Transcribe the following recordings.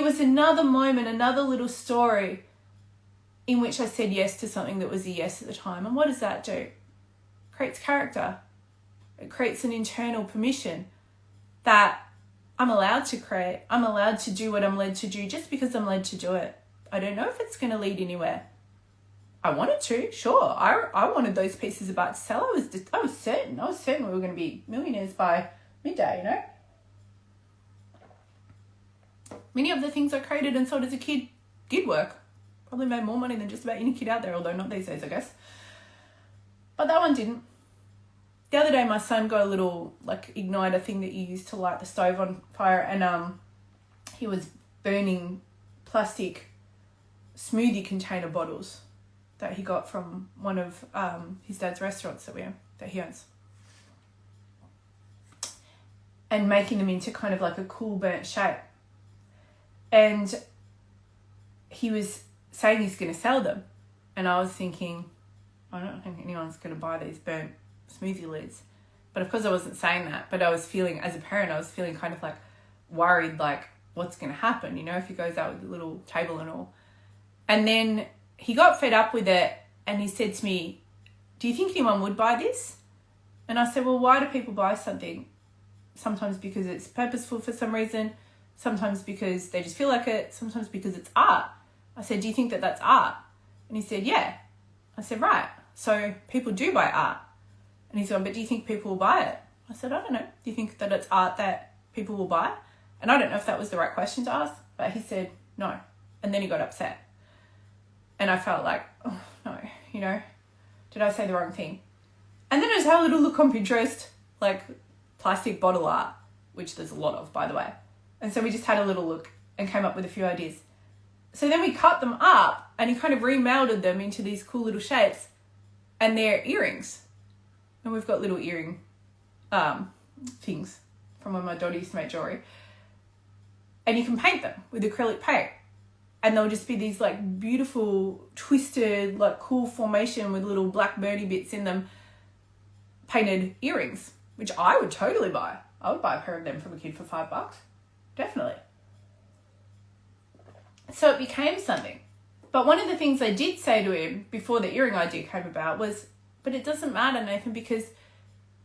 was another moment, another little story in which I said yes to something that was a yes at the time. And what does that do? It creates character. It creates an internal permission that I'm allowed to create. I'm allowed to do what I'm led to do just because I'm led to do it. I don't know if it's going to lead anywhere. I wanted to, sure. I wanted those pieces of art to sell. I was certain we were going to be millionaires by midday, you know. Many of the things I created and sold as a kid did work. Probably made more money than just about any kid out there, although not these days, I guess. But that one didn't. The other day, my son got a little igniter thing that you use to light the stove on fire, and he was burning plastic smoothie container bottles that he got from one of his dad's restaurants that he owns, and making them into kind of like a cool burnt shape. And he was saying he's going to sell them, and I was thinking, I don't think anyone's going to buy these burnt smoothie lids. But of course I wasn't saying that, but I was feeling, as a parent, I was feeling kind of worried, what's going to happen, you know, if he goes out with a little table and all. And then he got fed up with it, and he said to me, do you think anyone would buy this? And I said, well, why do people buy something? Sometimes because it's purposeful for some reason, sometimes because they just feel like it, sometimes because it's art. I said, do you think that that's art? And he said, yeah. I said, right, so people do buy art. And he said, but do you think people will buy it? I said, I don't know. Do you think that it's art that people will buy? And I don't know if that was the right question to ask, but he said, no. And then he got upset. And I felt like, oh, no, you know, did I say the wrong thing? And then I just had a little look on Pinterest, plastic bottle art, which there's a lot of, by the way. And so we just had a little look and came up with a few ideas. So then we cut them up, and he kind of remolded them into these cool little shapes, and they're earrings. And we've got little earring things from when my daughter used to make jewelry. And you can paint them with acrylic paint. And they'll just be these beautiful, twisted, cool formation with little black birdie bits in them, painted earrings, which I would totally buy. I would buy a pair of them from a kid for $5. Definitely. So it became something. But one of the things I did say to him before the earring idea came about was, but it doesn't matter, Nathan, because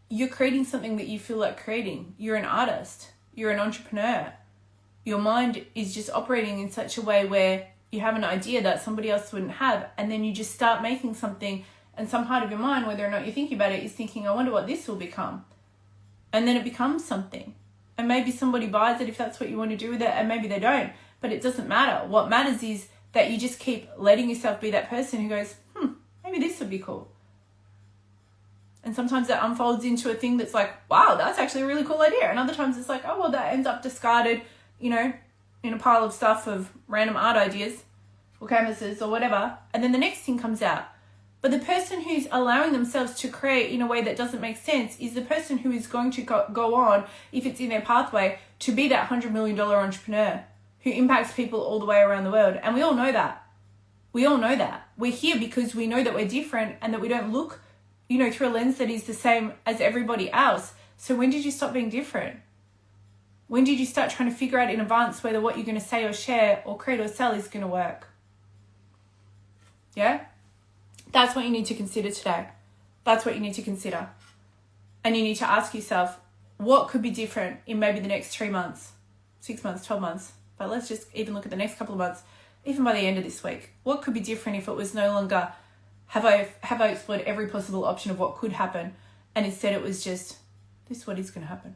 you're creating something that you feel like creating. You're an artist. You're an entrepreneur. Your mind is just operating in such a way where you have an idea that somebody else wouldn't have, and then you just start making something, and some part of your mind, whether or not you're thinking about it, is thinking, I wonder what this will become. And then it becomes something. And maybe somebody buys it if that's what you want to do with it, and maybe they don't. But it doesn't matter. What matters is that you just keep letting yourself be that person who goes, maybe this would be cool. And sometimes that unfolds into a thing that's wow, that's actually a really cool idea. And other times it's oh, well, that ends up discarded, you know, in a pile of stuff of random art ideas or canvases or whatever. And then the next thing comes out. But the person who's allowing themselves to create in a way that doesn't make sense is the person who is going to go on, if it's in their pathway, to be that $100 million entrepreneur who impacts people all the way around the world. And we all know that. We all know that. We're here because we know that we're different and that we don't look, you know, through a lens that is the same as everybody else. So when did you stop being different? When did you start trying to figure out in advance whether what you're going to say or share or create or sell is going to work? Yeah? That's what you need to consider today. That's what you need to consider. And you need to ask yourself, what could be different in maybe the next 3 months, 6 months, 12 months? But let's just even look at the next couple of months, even by the end of this week. What could be different if it was no longer, have I explored every possible option of what could happen, and instead it was just, this is what is going to happen.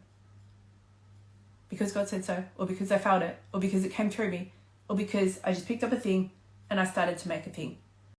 Because God said so, or because I felt it, or because it came through me, or because I just picked up a thing and I started to make a thing.